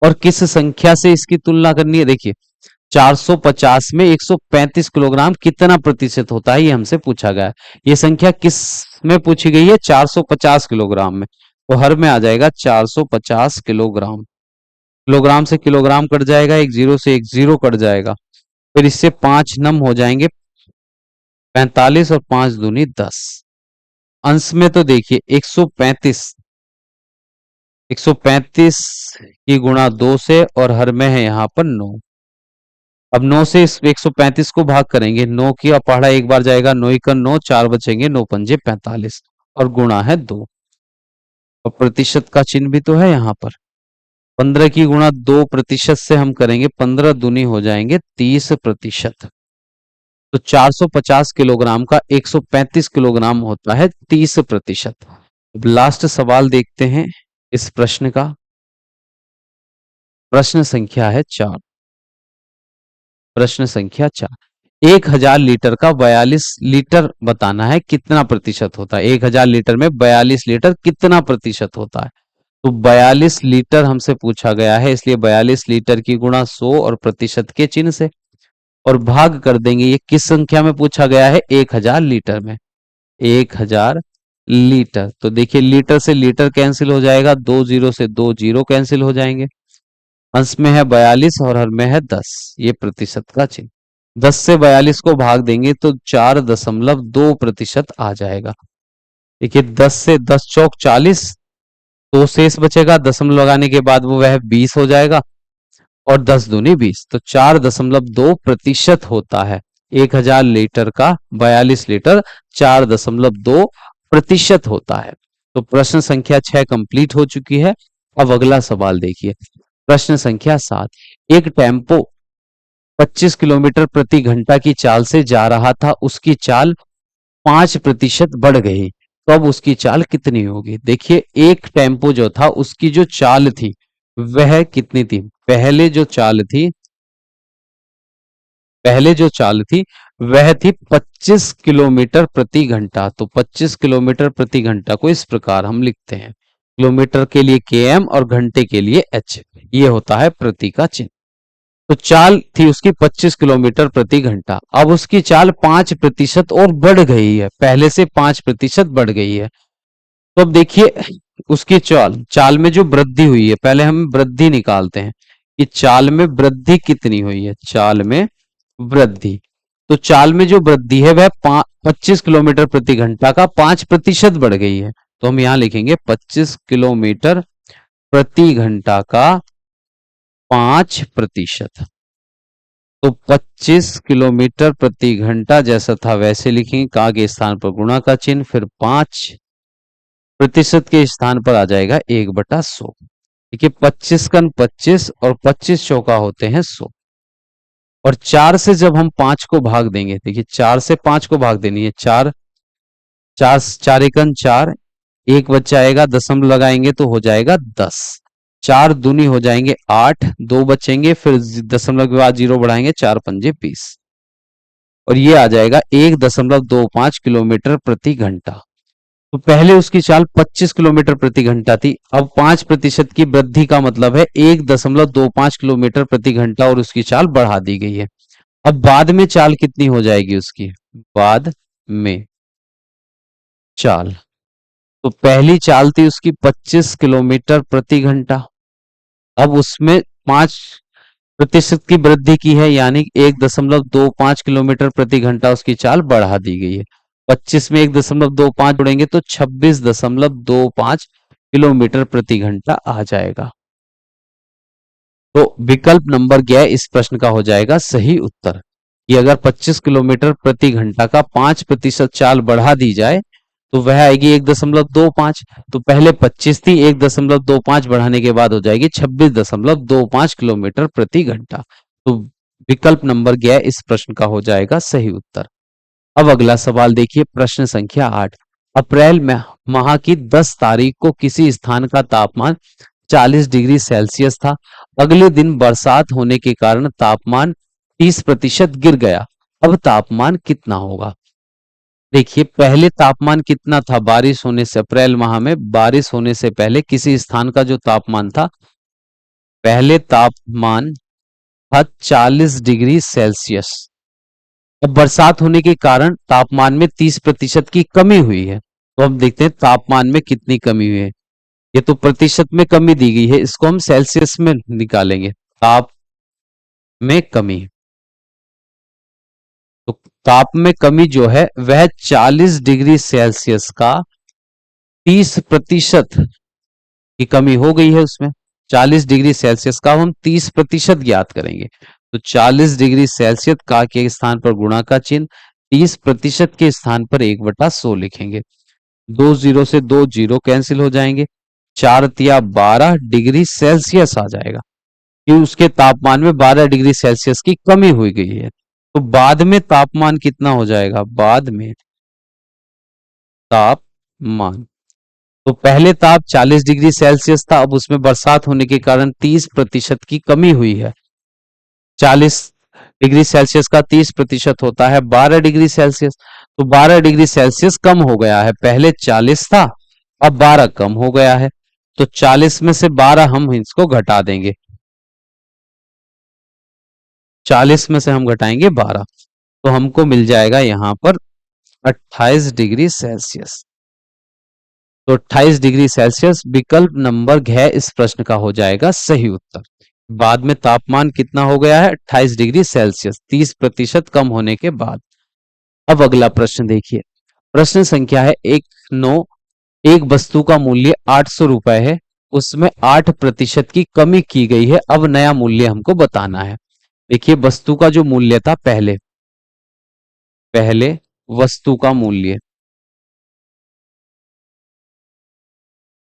और किस संख्या से इसकी तुलना करनी है? देखिए 450 में 135 किलोग्राम कितना प्रतिशत होता है, ये हमसे पूछा गया है। ये संख्या किस में पूछी गई है? 450 किलोग्राम में। तो हर में आ जाएगा 450 किलोग्राम। किलोग्राम से किलोग्राम कट जाएगा, एक जीरो से एक जीरो कट जाएगा, फिर इससे 5 नम हो जाएंगे 45 और 5 दूनी 10। अंश में तो देखिए 135, 135 की गुणा 2 से और हर में है यहाँ पर 9। अब 9 से इस 135 को भाग करेंगे, 9 की पहाड़ा एक बार जाएगा, 9 का 9, 4 बचेंगे, 9 पंजे 45 और गुणा है 2। और प्रतिशत का चिन्ह भी तो है यहाँ पर। 15 की गुणा 2 प्रतिशत से हम करेंगे, 15 दूनी हो जाएंगे 30%। तो 450 किलोग्राम का 135 किलोग्राम होता है 30%। अब लास्ट सवाल देखते हैं इस प्रश्न का। प्रश्न संख्या है 4। प्रश्न संख्या 4। 1000 लीटर का 42 लीटर बताना है कितना प्रतिशत होता है। 1000 लीटर में 42 लीटर कितना प्रतिशत होता है? तो 42 लीटर हमसे पूछा गया है, इसलिए 42 लीटर की गुणा 100 और प्रतिशत के चिन्ह से और भाग कर देंगे। ये किस संख्या में पूछा गया है? 1000 लीटर में। 1000 लीटर, तो देखिए लीटर से लीटर कैंसिल हो जाएगा, 2 जीरो से 2 जीरो कैंसिल हो जाएंगे। अंश में है 42 और हर में है 10, ये प्रतिशत का चिन्ह। 10 से 42 को भाग देंगे तो 4.2% आ जाएगा। देखिए 10 से 10 चौक 40, तो शेष बचेगा, दशमलव लगाने के बाद वो वह 20 हो जाएगा और 10 दूनी 20, तो 4.2% होता है। 1000 लीटर का 42 लीटर 4.2% होता है। तो प्रश्न संख्या 6 कंप्लीट हो चुकी है। अब अगला सवाल देखिए, प्रश्न संख्या 7। एक टेम्पो 25 किलोमीटर प्रति घंटा की चाल से जा रहा था, उसकी चाल 5% बढ़ गई, तो अब उसकी चाल कितनी होगी? देखिए एक टेम्पो जो था उसकी जो चाल थी वह कितनी थी? पहले जो चाल थी वह थी 25 किलोमीटर प्रति घंटा। तो 25 किलोमीटर प्रति घंटा को इस प्रकार हम लिखते हैं, किलोमीटर के लिए km और घंटे के लिए h, ये होता है प्रति का चिन्ह। तो चाल थी उसकी 25 किलोमीटर प्रति घंटा, अब उसकी चाल 5% और बढ़ गई है, पहले से 5% बढ़ गई है। तो अब देखिए उसकी चाल चाल में जो वृद्धि हुई है, पहले हम वृद्धि निकालते हैं कि चाल में वृद्धि कितनी हुई है। चाल में वृद्धि, तो चाल में जो वृद्धि है वह 25 किलोमीटर प्रति घंटा का 5% बढ़ गई है। तो हम यहां लिखेंगे 25 किलोमीटर प्रति घंटा का 5%। तो 25 किलोमीटर प्रति घंटा जैसा था वैसे लिखेंगे, का के स्थान पर गुणा का चिन्ह, फिर 5% के स्थान पर आ जाएगा 1/100। देखिए 25 कन 25 और 25 चौका होते हैं 100। और 4 से जब हम 5 को भाग देंगे, देखिए 4 से 5 को भाग देनी है, 4 4 4 एकन 4, एक बच्चा आएगा, दशमलव लगाएंगे तो हो जाएगा 10, 4 दूनी हो जाएंगे 8, 2 बचेंगे, फिर दशमलव के बाद 0 बढ़ाएंगे, 4 पंजे 20 और ये आ जाएगा 1.25 किलोमीटर प्रति घंटा। तो पहले उसकी चाल 25 किलोमीटर प्रति घंटा थी, अब 5% की वृद्धि का मतलब है 1.25 किलोमीटर प्रति घंटा और उसकी चाल बढ़ा दी गई है। अब बाद में चाल कितनी हो जाएगी उसकी? बाद में चाल, तो पहली चाल थी उसकी 25 किलोमीटर प्रति घंटा, अब उसमें 5 प्रतिशत की वृद्धि की है, यानी 1.25 किलोमीटर प्रति घंटा उसकी चाल बढ़ा दी गई है। 25 में 1.25 जोड़ेंगे तो 26.25 किलोमीटर प्रति घंटा आ जाएगा। तो विकल्प नंबर 11 इस प्रश्न का हो जाएगा सही उत्तर, कि अगर 25 किलोमीटर प्रति घंटा का 5% चाल बढ़ा दी जाए तो वह आएगी 1.25। तो पहले 25 थी, 1.25 बढ़ाने के बाद हो जाएगी 26.25 किलोमीटर प्रति घंटा। तो विकल्प नंबर 11 इस प्रश्न का हो जाएगा सही उत्तर। अब अगला सवाल देखिए, प्रश्न संख्या 8। अप्रैल में माह की 10 तारीख को किसी स्थान का तापमान 40 डिग्री सेल्सियस था। अगले दिन बरसात होने के कारण तापमान 30% गिर गया। अब तापमान कितना होगा? देखिए, पहले तापमान कितना था? बारिश होने से, अप्रैल माह में बारिश होने से पहले किसी स्थान का जो तापमान था, पहले तापमान था 40 डिग्री सेल्सियस। अब बरसात होने के कारण तापमान में 30% की कमी हुई है। तो हम देखते हैं तापमान में कितनी कमी हुई है। ये तो प्रतिशत में कमी दी गई है, इसको हम सेल्सियस में निकालेंगे। ताप में कमी, तो ताप में कमी जो है वह 40 डिग्री सेल्सियस का 30% की कमी हो गई है उसमें। 40 डिग्री सेल्सियस का हम 30% ज्ञात करेंगे। तो 40 डिग्री सेल्सियस का के स्थान पर गुणा का चिन्ह, 30% के स्थान पर 1/100 लिखेंगे। 2 जीरो से 2 जीरो कैंसिल हो जाएंगे। 4 तिया 12 डिग्री सेल्सियस आ जाएगा, कि उसके तापमान में 12 डिग्री सेल्सियस की कमी हुई गई है। तो बाद में तापमान कितना हो जाएगा? बाद में तापमान, तो पहले ताप 40 डिग्री सेल्सियस था, अब उसमें बरसात होने के कारण 30% की कमी हुई है। 40 डिग्री सेल्सियस का 30% होता है 12 डिग्री सेल्सियस। तो 12 डिग्री सेल्सियस कम हो गया है, पहले 40 था, अब 12 कम हो गया है। तो 40 में से 12 हम इसको घटा देंगे, 40 में से हम घटाएंगे 12, तो हमको मिल जाएगा यहां पर 28 डिग्री सेल्सियस। तो 28 डिग्री सेल्सियस विकल्प नंबर घ इस प्रश्न का हो जाएगा सही उत्तर। बाद में तापमान कितना हो गया है? 28 डिग्री सेल्सियस, 30% कम होने के बाद। अब अगला प्रश्न देखिए, प्रश्न संख्या है 1-9। एक वस्तु का मूल्य 800 रुपए है, उसमें 8% की कमी की गई है। अब नया मूल्य हमको बताना है। देखिए, वस्तु का जो मूल्य था, पहले पहले वस्तु का मूल्य,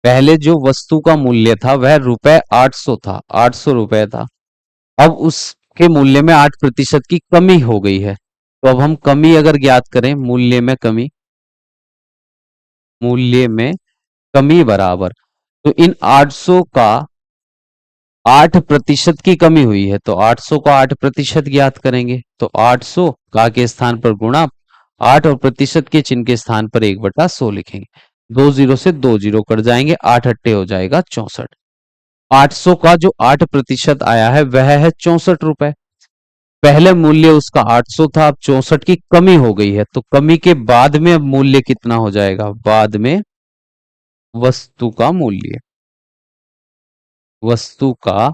पहले जो वस्तु का मूल्य था वह रुपए 800 था, 800 रुपए था। अब उसके मूल्य में 8% की कमी हो गई है। तो अब हम कमी अगर ज्ञात करें, मूल्य में कमी, मूल्य में कमी बराबर, तो इन 800 का 8% की कमी हुई है, तो 800 का 8% ज्ञात करेंगे। तो 800 का के स्थान पर गुणा 8 और प्रतिशत के चिन्ह के स्थान पर 1/100 लिखेंगे। 2 जीरो से 2 जीरो कट जाएंगे, 8 अट्टे हो जाएगा 64। 800 का जो 8% आया है वह है 64 रुपए। पहले मूल्य उसका 800 था, अब 64 की कमी हो गई है, तो कमी के बाद में अब मूल्य कितना हो जाएगा? बाद में वस्तु का मूल्य, वस्तु का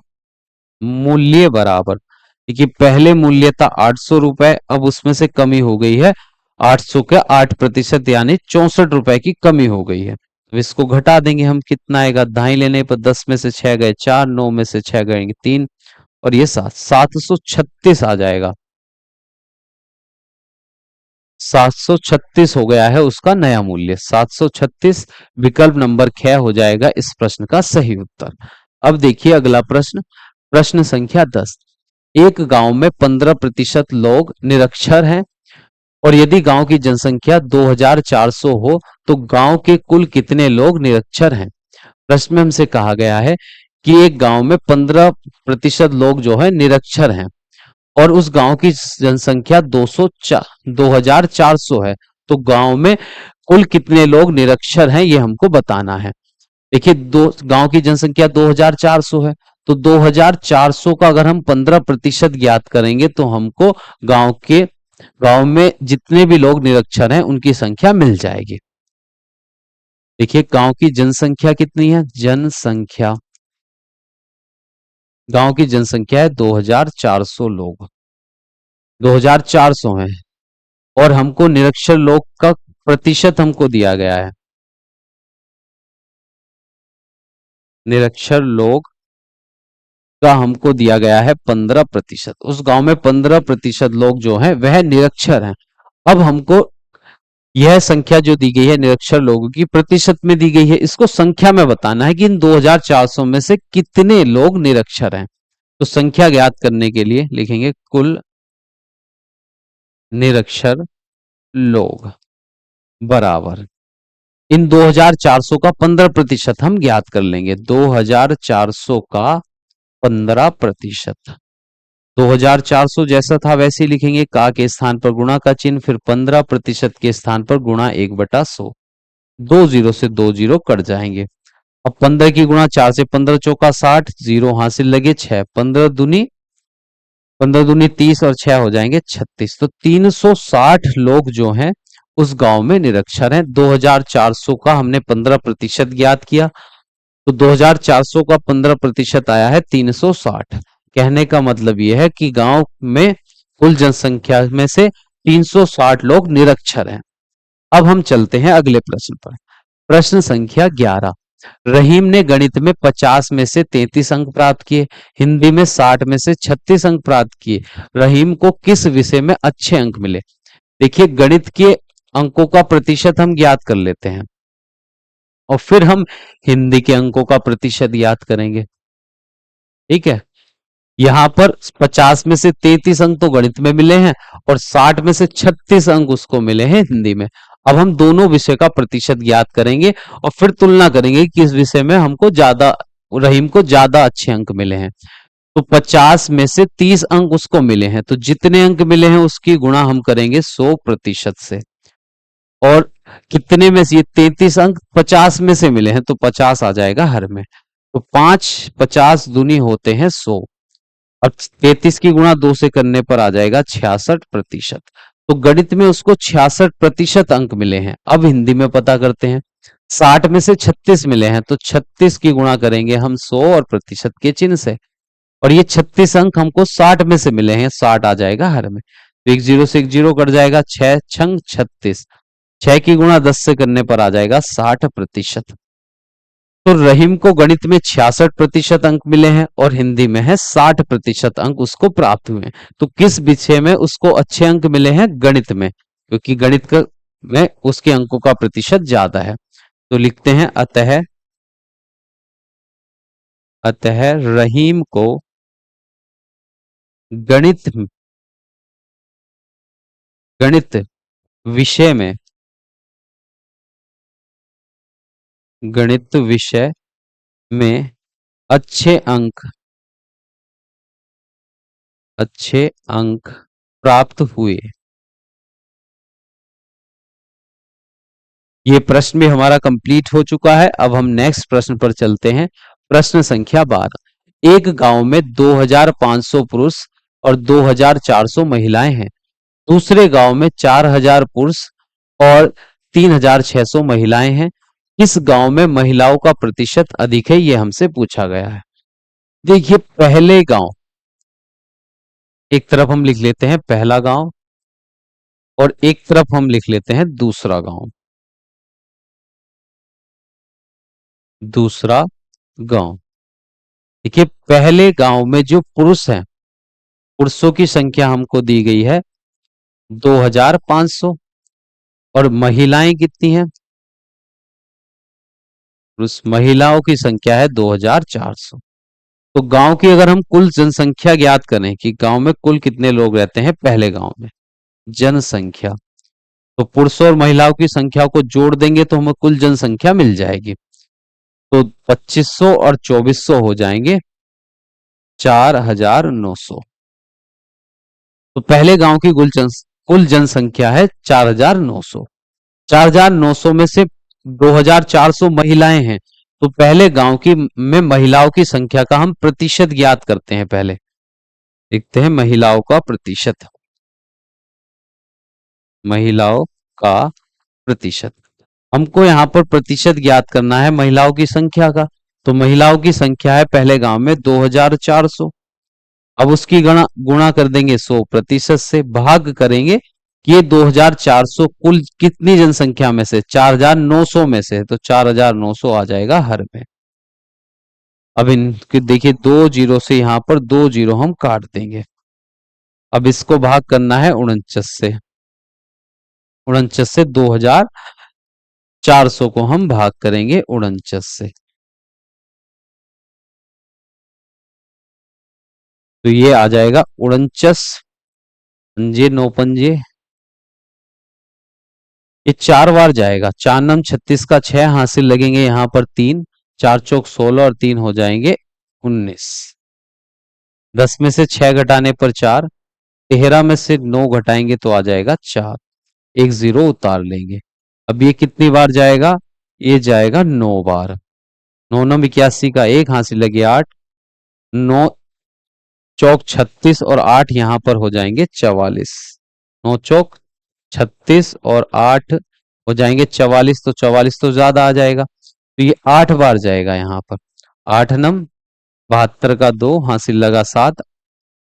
मूल्य बराबर, देखिए पहले मूल्य था 800 रुपए, अब उसमें से कमी हो गई है 800 के 8%, यानी 64 रुपए की कमी हो गई है। तो इसको घटा देंगे हम, कितना आएगा? दाई लेने पर 10 में से 6 गए 4, 9 में से 6 गए 3, और ये 736 आ जाएगा। 736 हो गया है उसका नया मूल्य, 736 विकल्प नंबर ख हो जाएगा इस प्रश्न का सही उत्तर। अब देखिए अगला प्रश्न, प्रश्न संख्या 10। एक गांव में 15% लोग निरक्षर हैं, और यदि गांव की जनसंख्या 2400 हो तो गांव के कुल कितने लोग निरक्षर हैं? प्रश्न में हमसे कहा गया है कि एक गांव में 15% लोग जो है निरक्षर हैं, और उस गांव की जनसंख्या 2400 है। तो गांव में कुल कितने लोग निरक्षर हैं ये हमको बताना है। देखिए, दो गांव की जनसंख्या 2400 है, तो 2400 का अगर हम 15% ज्ञात करेंगे तो हमको गांव में जितने भी लोग निरक्षर हैं उनकी संख्या मिल जाएगी। देखिए, गांव की जनसंख्या कितनी है? जनसंख्या गांव की जनसंख्या है 2400 लोग, 2400 है। और हमको निरक्षर लोग का प्रतिशत हमको दिया गया है। निरक्षर लोग का हमको दिया गया है 15%। उस गांव में 15% लोग जो हैं वह निरक्षर हैं। अब हमको यह संख्या जो दी गई है निरक्षर लोगों की प्रतिशत में दी गई है, इसको संख्या में बताना है कि इन 2400 में से कितने लोग निरक्षर हैं। तो संख्या ज्ञात करने के लिए लिखेंगे कुल निरक्षर लोग बराबर इन 2400 का 15% हम ज्ञात कर लेंगे। 2400 का 15%, 2400 जैसा था वैसे ही लिखेंगे, का के स्थान पर गुणा का चिन्ह, फिर 15% के स्थान पर गुणा 1/100। 2 जीरो से 2 जीरो कट जाएंगे। अब 15 की गुणा 4 से 15 चौका 60, जीरो हासिल लगे 6, 15 दूनी 30 और 6 हो जाएंगे 36। तो 360 लोग जो हैं उस गांव में निरक्षर हैं। 2400 का हमने 15% ज्ञात किया, तो 2400 का 15% आया है 360। कहने का मतलब यह है कि गांव में कुल जनसंख्या में से 360 लोग निरक्षर हैं। अब हम चलते हैं अगले प्रश्न पर। प्रश्न संख्या 11। रहीम ने गणित में 50 में से 33 अंक प्राप्त किए, हिंदी में 60 में से 36 अंक प्राप्त किए। रहीम को किस विषय में अच्छे अंक मिले? देखिए, गणित के अंकों का प्रतिशत हम ज्ञात कर लेते हैं और फिर हम हिंदी के अंकों का प्रतिशत ज्ञात करेंगे। ठीक है, यहां पर 50 में से 33 अंक तो गणित में मिले हैं और 60 में से 36 अंक उसको मिले हैं हिंदी में। अब हम दोनों विषय का प्रतिशत ज्ञात करेंगे और फिर तुलना करेंगे कि किस विषय में हमको ज्यादा, रहीम को ज्यादा अच्छे अंक मिले हैं। तो 50 में से 30 अंक उसको मिले हैं, तो जितने अंक मिले हैं उसकी गुणा हम करेंगे 100% से। और कितने में से, ये 33 अंक 50 में से मिले हैं तो 50 आ जाएगा हर में। तो 5×50 होते हैं 100। अब 33 की गुणा 2 से करने पर आ जाएगा 66%। तो गणित में उसको 66% अंक मिले हैं। अब हिंदी में पता करते हैं। 60 में से 36 मिले हैं तो 36 की गुणा करेंगे हम 100 और प्रतिशत के चिन्ह से। और ये 36 अंक हमको 60 में से मिले हैं, 60 आ जाएगा हर में। तो 1 जीरो से 1 जीरो कट जाएगा, 6×6 = 36। 6 की गुणा 10 से करने पर आ जाएगा 60%। तो रहीम को गणित में 66% अंक मिले हैं और हिंदी में है 60% अंक उसको प्राप्त हुए हैं। तो किस विषय में उसको अच्छे अंक मिले हैं? गणित में, क्योंकि गणित का में उसके अंकों का प्रतिशत ज्यादा है। तो लिखते हैं अतः अतः रहीम को गणित गणित विषय में गणित विषय में अच्छे अंक प्राप्त हुए। ये प्रश्न भी हमारा कंप्लीट हो चुका है। अब हम नेक्स्ट प्रश्न पर चलते हैं। प्रश्न संख्या 12। एक गांव में 2500 पुरुष और 2400 महिलाएं हैं। दूसरे गांव में 4000 पुरुष और 3600 महिलाएं हैं। किस गांव में महिलाओं का प्रतिशत अधिक है? ये हमसे पूछा गया है। देखिए, पहले गांव, एक तरफ हम लिख लेते हैं पहला गांव और एक तरफ हम लिख लेते हैं दूसरा गांव। दूसरा गांव, देखिए पहले गांव में जो पुरुष हैं, पुरुषों की संख्या हमको दी गई है 2500 और महिलाएं कितनी हैं? पुरुष महिलाओं की संख्या है 2400। तो गांव की अगर हम कुल जनसंख्या ज्ञात करें कि गांव में कुल कितने लोग रहते हैं पहले गांव में, जनसंख्या, तो पुरुषों और महिलाओं की संख्या को जोड़ देंगे तो हमें कुल जनसंख्या मिल जाएगी। तो 2500 और 2400 हो जाएंगे 4900। तो पहले गांव की कुल जनसंख्या है 4900। 4900 में से 2400 महिलाएं हैं, तो पहले गांव की में महिलाओं की संख्या का हम प्रतिशत ज्ञात करते हैं। पहले देखते हैं महिलाओं का प्रतिशत। महिलाओं का प्रतिशत, हमको यहां पर प्रतिशत ज्ञात करना है महिलाओं की संख्या का। तो महिलाओं की संख्या है पहले गांव में 2400। अब उसकी गणा गुणा कर देंगे 100% से, भाग करेंगे कि ये 2400 कुल कितनी जनसंख्या में से, 4900 में से, तो 4900 आ जाएगा हर में। अब इनके देखिए 2 जीरो से यहां पर 2 जीरो हम काट देंगे। अब इसको भाग करना है 49 से, 49 से 2400 को हम भाग करेंगे 49 से, तो ये आ जाएगा 49 पंजे 9 पंजे, ये 4 बार जाएगा। 4 9 36 का 6 हासिल लगेंगे यहां पर 3, 4 चौक 16 और 3 हो जाएंगे 19। 10 में से 6 घटाने पर 4, 13 में से 9 घटाएंगे तो आ जाएगा 4, 1 जीरो उतार लेंगे। अब ये कितनी बार जाएगा, ये जाएगा 9 बार। 9 9 82 का 1 हासिल लगे 8, 9 चौक 36 और 8 यहां पर हो जाएंगे 44। 9 चौक 36 और 8 हो जाएंगे 44, तो 44 तो ज्यादा आ जाएगा, तो ये 8 बार जाएगा यहाँ पर। 8 9 72 का 2 हासिल लगा 7,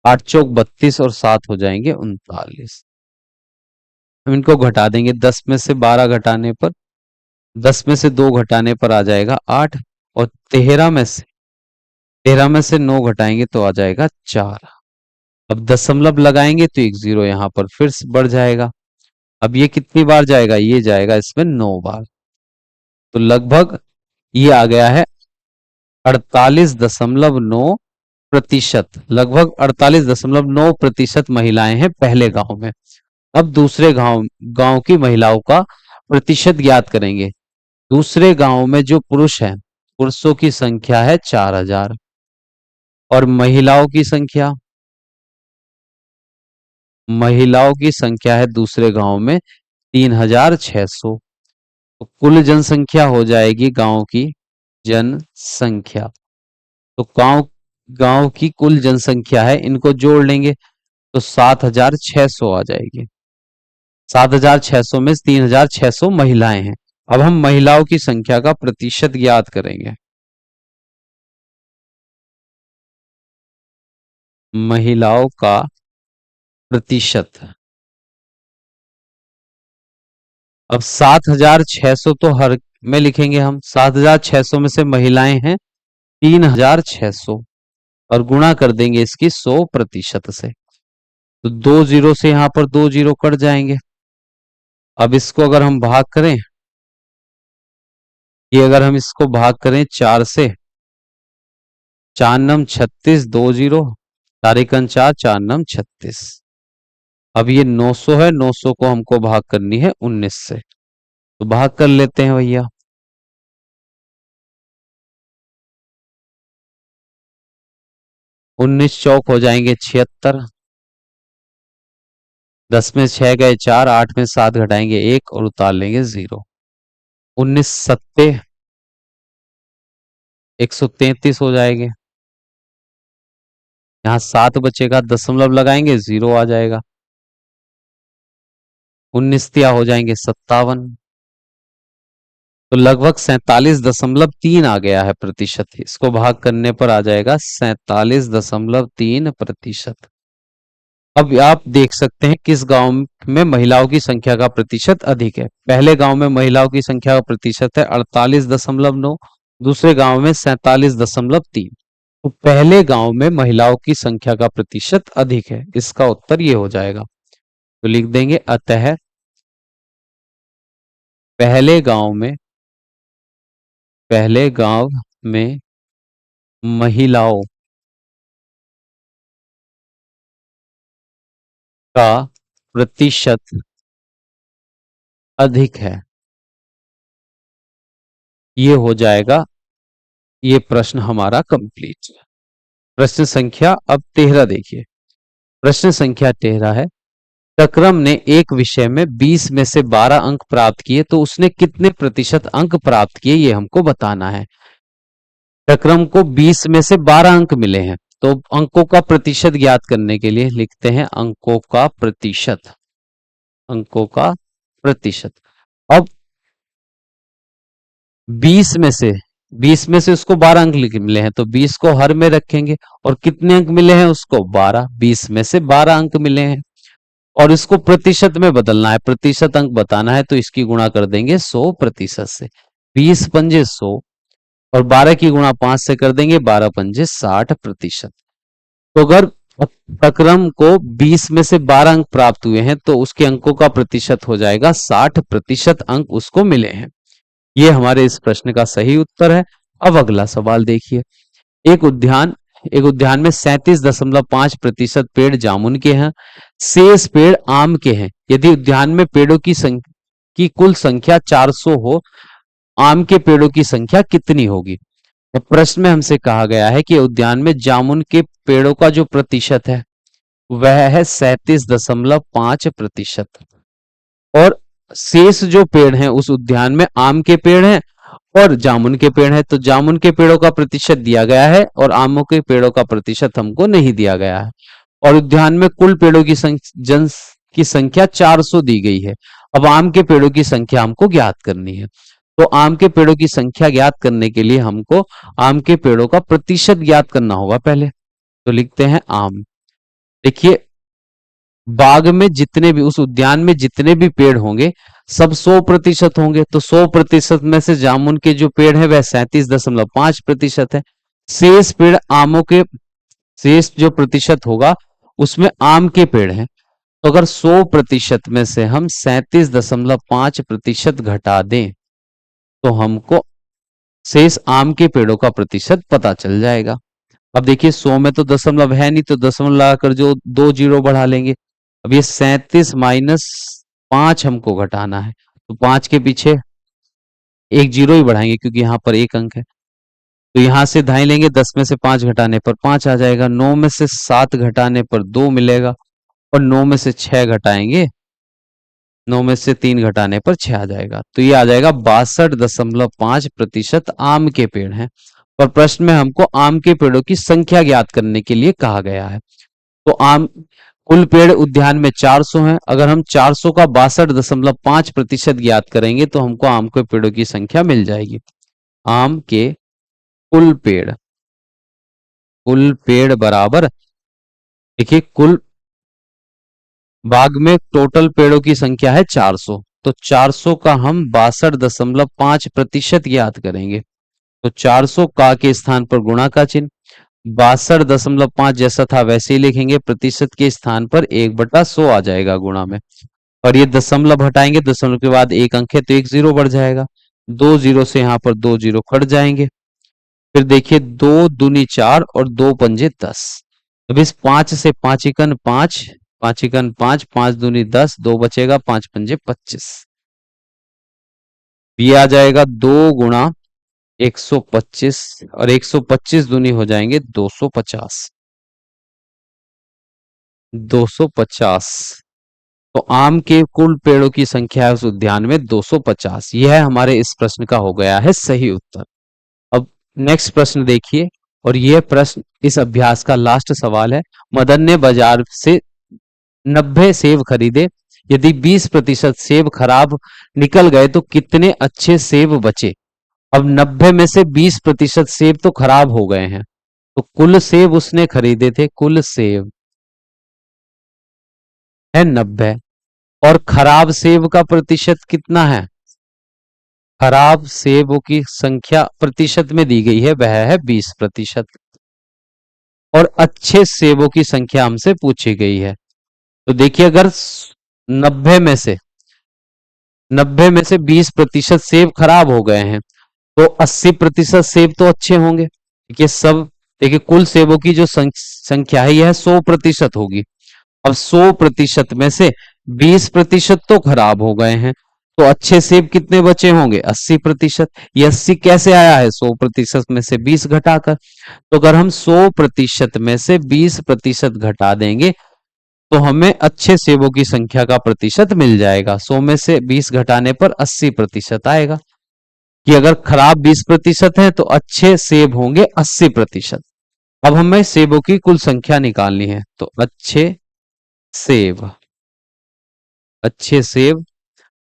8 चौक 32 और 7 हो जाएंगे 39। हम इनको घटा देंगे, 10 में से 12 घटाने पर, 10 में से 2 घटाने पर आ जाएगा 8, और 13 में से 9 घटाएंगे तो आ जाएगा 4। अब दशमलव लगाएंगे तो 1 जीरो यहां पर फिर से बढ़ जाएगा। अब ये कितनी बार जाएगा, ये जाएगा इसमें 9 बार, तो लगभग ये आ गया है 48.9%। लगभग 48.9% महिलाएं हैं पहले गांव में। अब दूसरे गांव गांव की महिलाओं का प्रतिशत ज्ञात करेंगे। दूसरे गांव में जो पुरुष हैं, पुरुषों की संख्या है 4000, और महिलाओं की संख्या है दूसरे गांव में 3600। तो कुल जनसंख्या हो जाएगी गांव की जनसंख्या, तो गांव गांव की कुल जनसंख्या है, इनको जोड़ लेंगे तो 7600 आ जाएगी। 7600 में 3600 महिलाएं हैं। अब हम महिलाओं की संख्या का प्रतिशत ज्ञात करेंगे। महिलाओं का प्रतिशत, अब 7600 तो हर में लिखेंगे हम, 7600 में से महिलाएं हैं 3600, और गुणा कर देंगे इसकी 100% से, तो 2 जीरो से यहां पर 2 जीरो कट जाएंगे। अब इसको अगर हम भाग करें, ये अगर हम इसको भाग करें 4 से, 4 9 36, 2 जीरो, 4 1 4, 4 9 36। अब ये 900 है, 900 को हमको भाग करनी है 19 से, तो भाग कर लेते हैं भैया। 19 चौक हो जाएंगे 76, 10 में 6 गए 4, 8 में 7 घटाएंगे 1 और उतार लेंगे 0। 19 सत्ते 133 हो जाएंगे, यहाँ 7 बचेगा, दशमलव लगाएंगे 0 आ जाएगा। 19 तिया हो जाएंगे 57, तो लगभग 47.3 आ गया है प्रतिशत। इसको भाग करने पर आ जाएगा 47.3%। अब आप देख सकते हैं किस गांव में महिलाओं की संख्या का प्रतिशत अधिक है। पहले गांव में महिलाओं की संख्या का प्रतिशत है 48.9, दूसरे गांव में 47.3। तो पहले गांव में महिलाओं की संख्या का प्रतिशत अधिक है, इसका उत्तर ये हो जाएगा। तो लिख देंगे अतः पहले गांव में महिलाओं का प्रतिशत अधिक है। ये हो जाएगा, ये प्रश्न हमारा कंप्लीट है। प्रश्न संख्या अब 13 देखिए। प्रश्न संख्या 13 है, तक्रम ने एक विषय में 20 में से 12 अंक प्राप्त किए तो उसने कितने प्रतिशत अंक प्राप्त किए, ये हमको बताना है। तक्रम को 20 में से 12 अंक मिले हैं, तो अंकों का प्रतिशत ज्ञात करने के लिए लिखते हैं अंकों का प्रतिशत। अंकों का प्रतिशत, अब 20 में से 20 में से उसको 12 अंक मिले हैं तो 20 को हर में रखेंगे, और कितने अंक मिले हैं उसको 12, 20 में से 12 अंक मिले हैं, और इसको प्रतिशत में बदलना है, प्रतिशत अंक बताना है, तो इसकी गुणा कर देंगे 100% से। 20 पंजे 100, और 12 की गुणा 5 से कर देंगे 12 पंजे 60%। तो अगर प्रक्रम को 20 में से 12 अंक प्राप्त हुए हैं तो उसके अंकों का प्रतिशत हो जाएगा 60% अंक उसको मिले हैं। ये हमारे इस प्रश्न का सही उत्तर है। अब अगला सवाल देखिए। एक उद्यान एक उद्यान में 37.5% पेड़ जामुन के हैं, शेष पेड़ आम के हैं। यदि उद्यान में पेड़ों की कुल संख्या 400 हो, आम के पेड़ों की संख्या कितनी होगी? तो प्रश्न में हमसे कहा गया है कि उद्यान में जामुन के पेड़ों का जो प्रतिशत है वह है 37.5%, और शेष जो पेड़ हैं उस उद्यान में आम के पेड़ हैं और जामुन के पेड़ हैं। तो जामुन के पेड़ों का प्रतिशत दिया गया है और आमों के पेड़ों का प्रतिशत हमको नहीं दिया गया है, और उद्यान में कुल पेड़ों की की संख्या 400 दी गई है। अब आम के पेड़ों की संख्या हमको ज्ञात करनी है। तो आम के पेड़ों की संख्या ज्ञात करने के लिए हमको आम के पेड़ों का प्रतिशत ज्ञात करना होगा पहले। तो लिखते हैं आम। देखिए, बाग में जितने भी, उस उद्यान में जितने भी पेड़ होंगे सब 100% होंगे, तो 100% में से जामुन के जो पेड़ है वह 37.5% है। शेष पेड़ आमों के, शेष जो प्रतिशत होगा उसमें आम के पेड़ हैं। तो अगर 100% में से हम 37.5% घटा दें तो हमको शेष आम के पेड़ों का प्रतिशत पता चल जाएगा। अब देखिए 100 में तो दशमलव है नहीं, तो दशमलव लगाकर जो 2 जीरो बढ़ा लेंगे। अब ये 37-5 हमको घटाना है, तो 5 के पीछे एक जीरो ही बढ़ाएंगे क्योंकि यहाँ पर एक अंक है। तो यहां से धाई लेंगे, 10 में से 5 घटाने पर 5 आ जाएगा, 9 में से 7 घटाने पर 2 मिलेगा, और 9 में से 6 घटाएंगे, 9 में से 3 घटाने पर 6 आ जाएगा। तो ये आ जाएगा 62.5% आम के पेड़ हैं। और प्रश्न में हमको आम के पेड़ों की संख्या ज्ञात करने के लिए कहा गया है। तो आम कुल पेड़ उद्यान में 400 हैं। अगर हम 400 का 62.5% ज्ञात करेंगे तो हमको आम के पेड़ों की संख्या मिल जाएगी। आम के कुल पेड़ बराबर, देखिए कुल बाग में टोटल पेड़ों की संख्या है 400, तो 400 का हम 62.5% ज्ञात करेंगे। तो 400 का के स्थान पर गुणा का चिन्ह, 62.5 जैसा था वैसे ही लिखेंगे, प्रतिशत के स्थान पर 1/100 आ जाएगा गुणा में, और ये दशमलव हटाएंगे, दशमलव के बाद एक अंक है तो एक जीरो बढ़ जाएगा, 2 जीरो से यहाँ पर 2 जीरो कट जाएंगे। फिर देखिए 2 दूनी 4 और 2 पंजे 10। अब इस 5 से 5 इकन 5, 5 इकन 5, 5 दूनी 10, 2 बचेगा, 5 पंजे 25। ये आ जाएगा 2 गुणा 125, और 125 दूनी हो जाएंगे 250, 250। तो आम के कुल पेड़ों की संख्या है उस उद्यान में 250। यह हमारे इस प्रश्न का हो गया है सही उत्तर। अब नेक्स्ट प्रश्न देखिए, और यह प्रश्न इस अभ्यास का लास्ट सवाल है। मदन ने बाजार से 90 सेब खरीदे, यदि 20% सेब खराब निकल गए तो कितने अच्छे सेब बचे? अब 90 में से 20% सेब तो खराब हो गए हैं, तो कुल सेब उसने खरीदे थे, कुल सेब है 90, और खराब सेब का प्रतिशत कितना है? खराब सेबों की संख्या प्रतिशत में दी गई है, वह है 20%, और अच्छे सेबों की संख्या हमसे पूछी गई है। तो देखिए अगर 90 में से 20% सेब खराब हो गए हैं तो 80% सेब तो अच्छे होंगे। देखिए सब, देखिए कुल सेबों की जो संख्या है यह 100% होगी। अब 100% में से 20% तो खराब हो गए हैं, तो अच्छे सेब कितने बचे होंगे? 80%। ये 80 कैसे आया है? 100% में से 20 घटाकर। तो अगर हम 100% में से 20% घटा देंगे तो हमें अच्छे सेबों की संख्या का प्रतिशत मिल जाएगा। 100 में से 20 घटाने पर 80% आएगा, कि अगर खराब 20% है तो अच्छे सेब होंगे 80%। अब हमें सेबों की कुल संख्या निकालनी है, तो सेब अच्छे सेब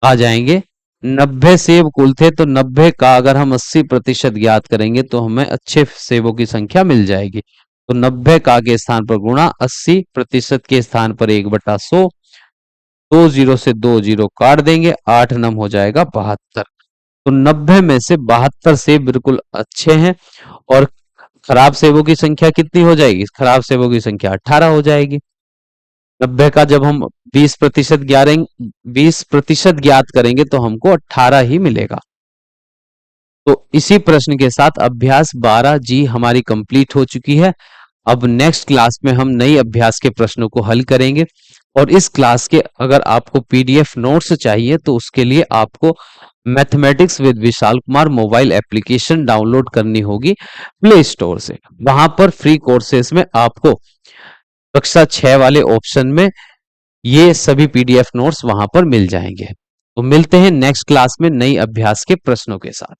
आ जाएंगे 90 सेब कुल थे, तो 90 का अगर हम 80% ज्ञात करेंगे तो हमें अच्छे सेबों की संख्या मिल जाएगी। तो 90 का के स्थान पर गुणा 80% के स्थान पर 1/100, 2 जीरो से 2 जीरो काट देंगे, 8 नम हो जाएगा 72। तो 90 में से 72 सेब बिल्कुल अच्छे हैं, और खराब सेबों की संख्या कितनी हो जाएगी? खराब सेबों की संख्या 18 हो जाएगी। 90 का जब हम 20% ज्ञात करेंगे तो हमको 18 ही मिलेगा। तो इसी प्रश्न के साथ अभ्यास 12 जी हमारी कंप्लीट हो चुकी है। अब नेक्स्ट क्लास में हम नई अभ्यास के प्रश्नों को हल करेंगे, और इस क्लास के अगर आपको पीडीएफ नोट्स चाहिए तो उसके लिए आपको mathematics with Vishal Kumar mobile application download करनी होगी प्ले स्टोर से। वहां पर फ्री कोर्सेज में आपको कक्षा 6 वाले ऑप्शन में ये सभी पीडीएफ नोट्स वहां पर मिल जाएंगे। तो मिलते हैं नेक्स्ट क्लास में नई अभ्यास के प्रश्नों के साथ।